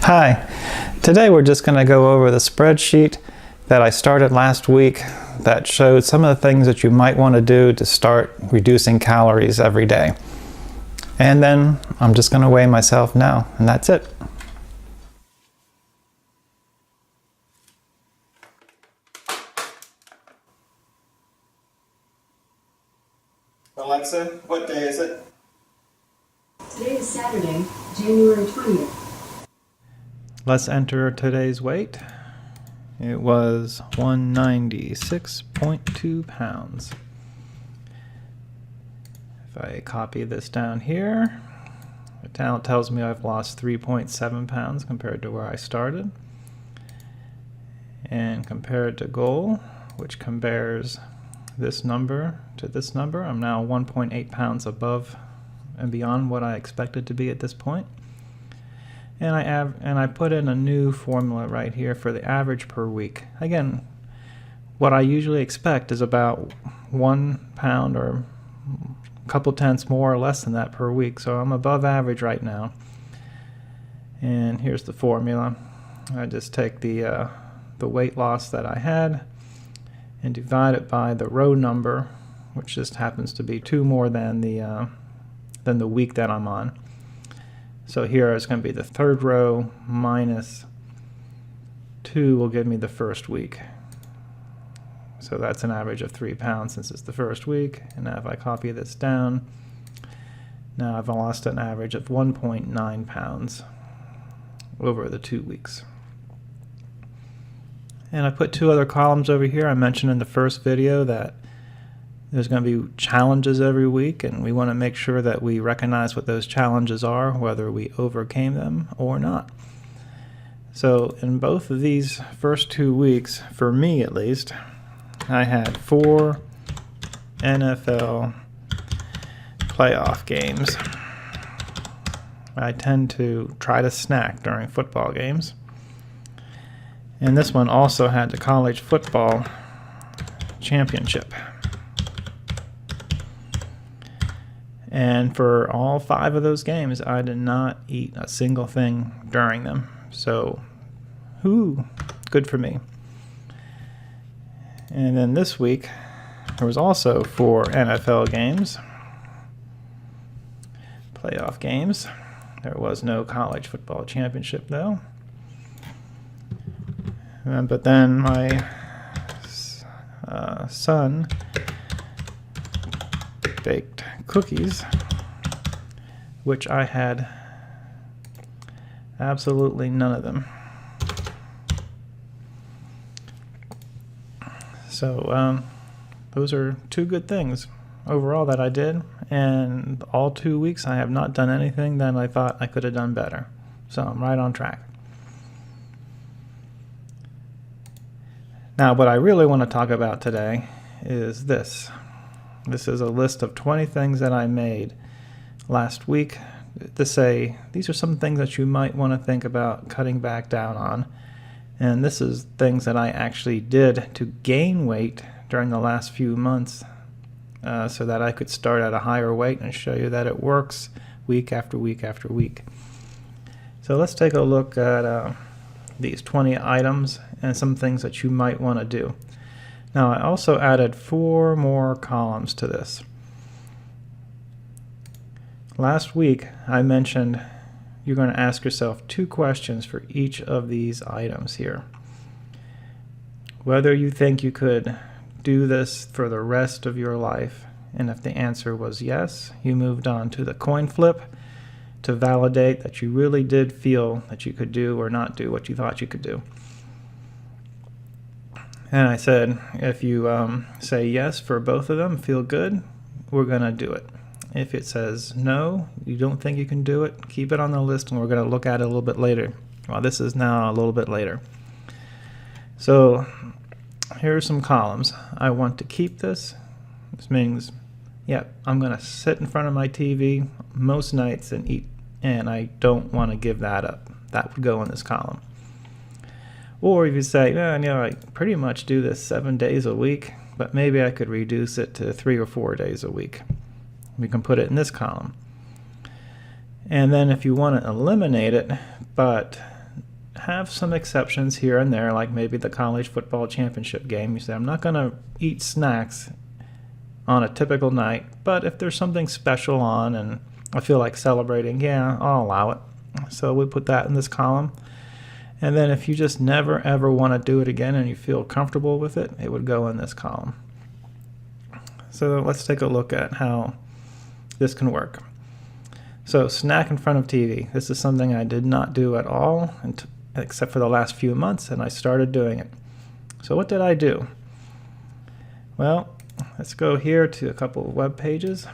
Hi, today we're just going to go over the spreadsheet that I started last week that showed some of the things that you might want to do to start reducing calories every day. And then I'm just going to weigh myself now, and that's it. Alexa, what day is it? Today is Saturday, January 20th. Let's enter today's weight. It was 196.2 pounds. If I copy this down here, it tells me I've lost 3.7 pounds compared to where I started. And compared to goal, which compares this number to this number, I'm now 1.8 pounds above and beyond what I expected to be at this point. And I put in a new formula right here for the average per week. Again, what I usually expect is about 1 pound or a couple tenths more or less than that per week. So I'm above average right now. And here's the formula. I just take the weight loss that I had and divide it by the row number, which just happens to be 2 more than the week that I'm on. So here is going to be the third row minus 2 will give me the first week. So that's an average of 3 pounds since it's the first week. And now if I copy this down, now I've lost an average of 1.9 pounds over the 2 weeks. And I put 2 other columns over here. I mentioned in the first video that there's going to be challenges every week, and we want to make sure that we recognize what those challenges are, whether we overcame them or not. So in both of these first 2 weeks, for me at least, I had 4 NFL playoff games. I tend to try to snack during football games. And this one also had the college football championship. And for all 5 of those games, I did not eat a single thing during them. So, good for me. And then this week, there was also 4 NFL games, playoff games. There was no college football championship, though. But then my son baked cookies, which I had absolutely none of them. So those are 2 good things overall that I did, and all 2 weeks I have not done anything that I thought I could have done better. So I'm right on track. Now what I really want to talk about today is this. This is a list of 20 things that I made last week to say these are some things that you might want to think about cutting back down on. And this is things that I actually did to gain weight during the last few months so that I could start at a higher weight and show you that it works week after week after week. So let's take a look at these 20 items and some things that you might want to do. Now I also added 4 more columns to this. Last week I mentioned you're going to ask yourself 2 questions for each of these items here. Whether you think you could do this for the rest of your life, and if the answer was yes, you moved on to the coin flip to validate that you really did feel that you could do or not do what you thought you could do. And I said, if you say yes for both of them, feel good, we're going to do it. If it says no, you don't think you can do it, keep it on the list and we're going to look at it a little bit later. Well, this is now a little bit later. So here are some columns. I want to keep this. This means, I'm going to sit in front of my TV most nights and eat, and I don't want to give that up. That would go in this column. Or if you say, I pretty much do this 7 days a week, but maybe I could reduce it to 3 or 4 days a week. We can put it in this column. And then if you want to eliminate it, but have some exceptions here and there, like maybe the college football championship game. You say, I'm not going to eat snacks on a typical night, but if there's something special on and I feel like celebrating, yeah, I'll allow it. So we put that in this column. And then if you just never ever want to do it again and you feel comfortable with it, it would go in this column. So let's take a look at how this can work. So snack in front of TV. This is something I did not do at all except for the last few months, and I started doing it. So what did I do? Well, let's go here to a couple of web pages.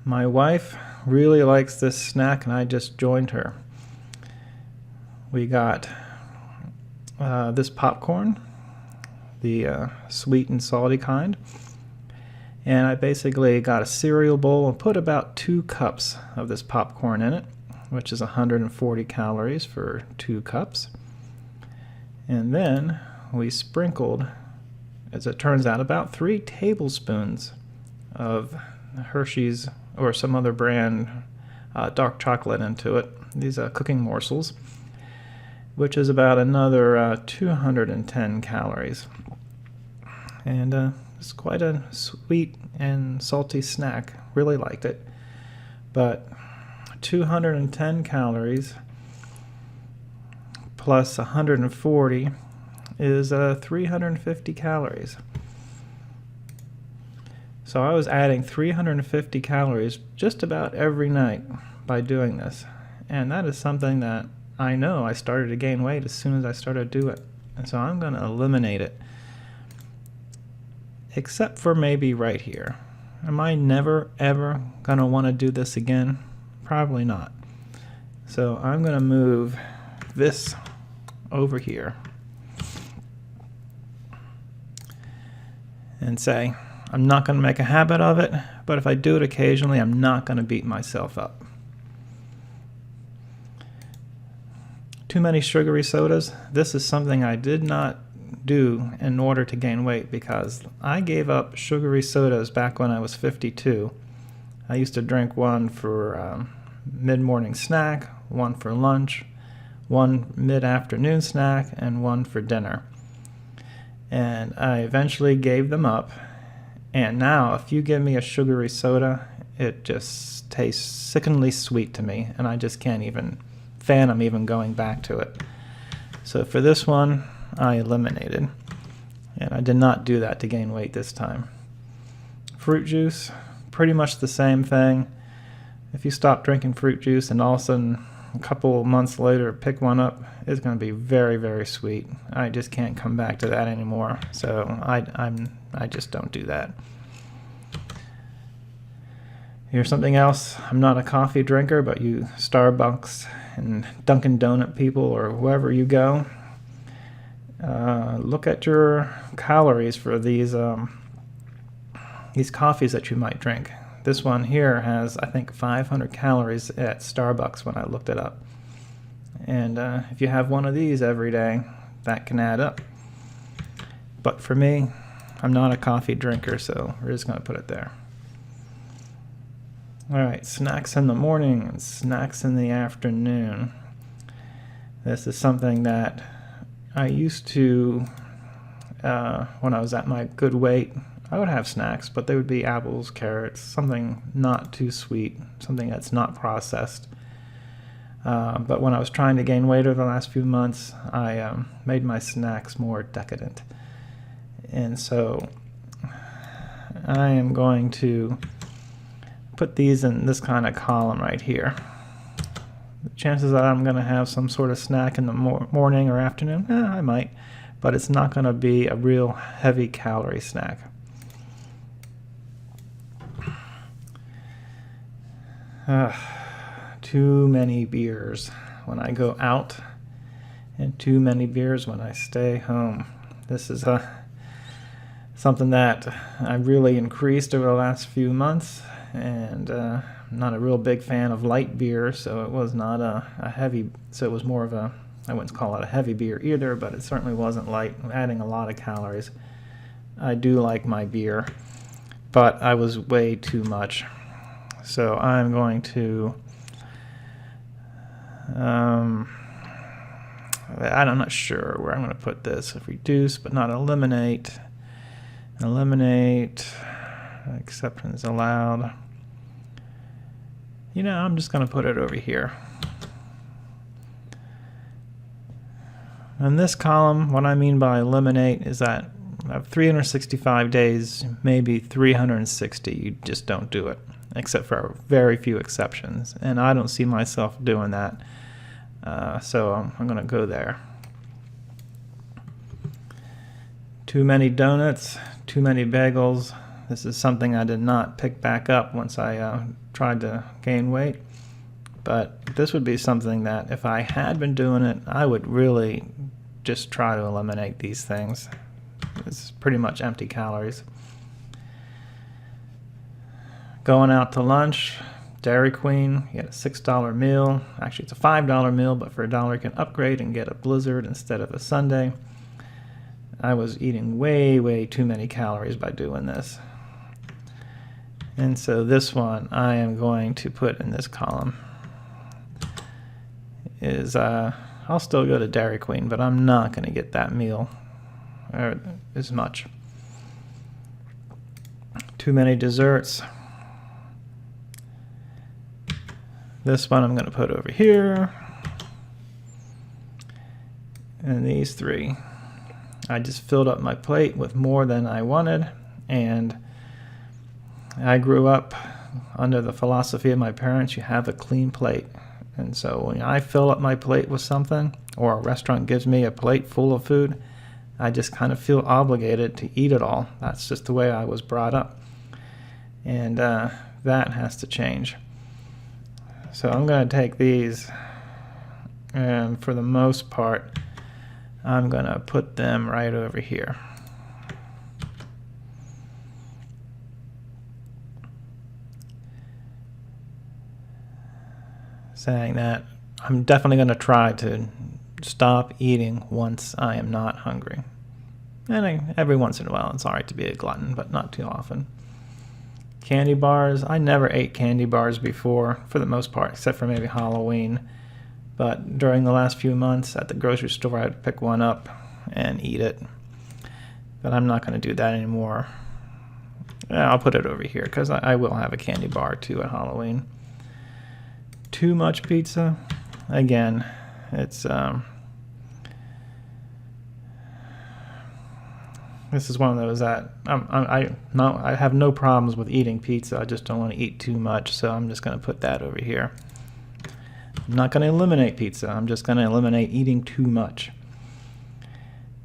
My wife really likes this snack, and I just joined her. We got this popcorn, the sweet and salty kind. And I basically got a cereal bowl and put about 2 cups of this popcorn in it, which is 140 calories for 2 cups. And then we sprinkled, as it turns out, about 3 tablespoons of Hershey's or some other brand dark chocolate into it. These are cooking morsels, which is about another 210 calories. And it's quite a sweet and salty snack. Really liked it. But 210 calories plus 140 is 350 calories. So I was adding 350 calories just about every night by doing this. And that is something that I know I started to gain weight as soon as I started to do it. And so I'm going to eliminate it. Except for maybe right here. Am I never ever going to want to do this again? Probably not. So I'm going to move this over here and say, I'm not going to make a habit of it, but if I do it occasionally, I'm not going to beat myself up. Too many sugary sodas. This is something I did not do in order to gain weight, because I gave up sugary sodas back when I was 52. I used to drink one for mid-morning snack, one for lunch, one mid-afternoon snack, and one for dinner. And I eventually gave them up. And now, if you give me a sugary soda, it just tastes sickeningly sweet to me, and I just can't even fathom even going back to it. So for this one, I eliminated. And I did not do that to gain weight this time. Fruit juice, pretty much the same thing. If you stop drinking fruit juice and all of a sudden a couple months later pick one up, it's going to be very, very sweet. I just can't come back to that anymore. So I just don't do that. Here's something else. I'm not a coffee drinker, but you Starbucks and Dunkin' Donut people or wherever you go, look at your calories for these coffees that you might drink. This one here has, I think, 500 calories at Starbucks when I looked it up. And if you have one of these every day, that can add up. But for me, I'm not a coffee drinker, so we're just going to put it there. All right, snacks in the morning and snacks in the afternoon. This is something that I used to, when I was at my good weight, I would have snacks, but they would be apples, carrots, something not too sweet, something that's not processed. But when I was trying to gain weight over the last few months, I made my snacks more decadent. And so I am going to put these in this kind of column right here. The chances that I'm going to have some sort of snack in the morning or afternoon, I might, but it's not going to be a real heavy calorie snack. Too many beers when I go out and too many beers when I stay home. This is something that I've really increased over the last few months, and I'm not a real big fan of light beer, so it was not a heavy, so it was more of a, I wouldn't call it a heavy beer either, but it certainly wasn't light, adding a lot of calories. I do like my beer, but I was way too much. So I'm going to I'm not sure where I'm going to put this. Reduce but not eliminate. Eliminate. Exceptions allowed. You know, I'm just going to put it over here. In this column, what I mean by eliminate is that of 365 days, maybe 360, you just don't do it, except for very few exceptions. And I don't see myself doing that. So I'm going to go there. Too many donuts, too many bagels. This is something I did not pick back up once I tried to gain weight. But this would be something that if I had been doing it, I would really just try to eliminate these things. It's pretty much empty calories. Going out to lunch, Dairy Queen, you get a $6 meal. Actually, it's a $5 meal, but for $1 you can upgrade and get a Blizzard instead of a sundae. I was eating way, way too many calories by doing this. And so this one I am going to put in this column. I'll still go to Dairy Queen, but I'm not going to get that meal or as much. Too many desserts. This one I'm going to put over here. And these three. I just filled up my plate with more than I wanted, and I grew up under the philosophy of my parents, you have a clean plate. And so when I fill up my plate with something, or a restaurant gives me a plate full of food, I just kind of feel obligated to eat it all. That's just the way I was brought up. And that has to change. So I'm going to take these, and for the most part, I'm going to put them right over here. Saying that I'm definitely going to try to stop eating once I am not hungry. And every once in a while it's alright to be a glutton, but not too often. Candy bars. I never ate candy bars before, for the most part, except for maybe Halloween. But during the last few months at the grocery store, I'd pick one up and eat it. But I'm not going to do that anymore. I'll put it over here because I will have a candy bar too at Halloween. Too much pizza. Again, it's this is one of those that I have no problems with eating pizza. I just don't want to eat too much, so I'm just going to put that over here. I'm not going to eliminate pizza. I'm just going to eliminate eating too much.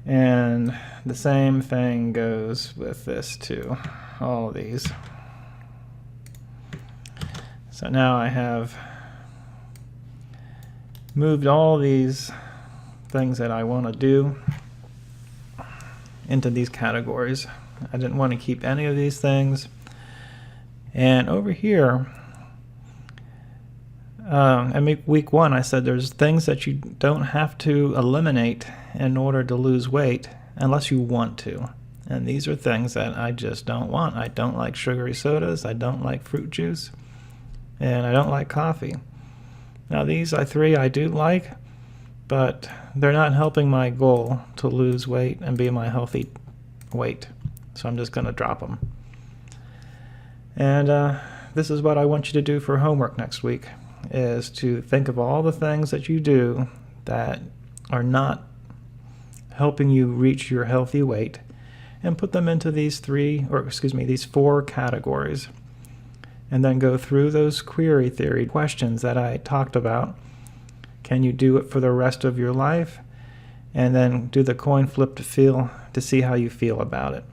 And the same thing goes with this too. All of these. So now I have moved all these things that I want to do into these categories. I didn't want to keep any of these things. And over here, in week 1, I said there's things that you don't have to eliminate in order to lose weight unless you want to. And these are things that I just don't want. I don't like sugary sodas. I don't like fruit juice. And I don't like coffee. Now these three I do like, but they're not helping my goal to lose weight and be my healthy weight. So I'm just going to drop them. And this is what I want you to do for homework next week, is to think of all the things that you do that are not helping you reach your healthy weight and put them into these these 4 categories. And then go through those query theory questions that I talked about. Can you do it for the rest of your life? And then do the coin flip to see how you feel about it.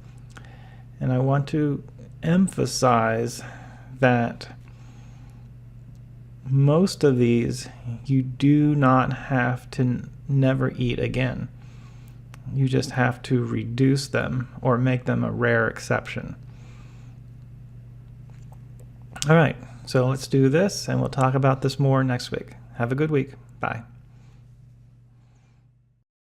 And I want to emphasize that most of these you do not have to never eat again. You just have to reduce them or make them a rare exception. All right, so let's do this, and we'll talk about this more next week. Have a good week. Bye.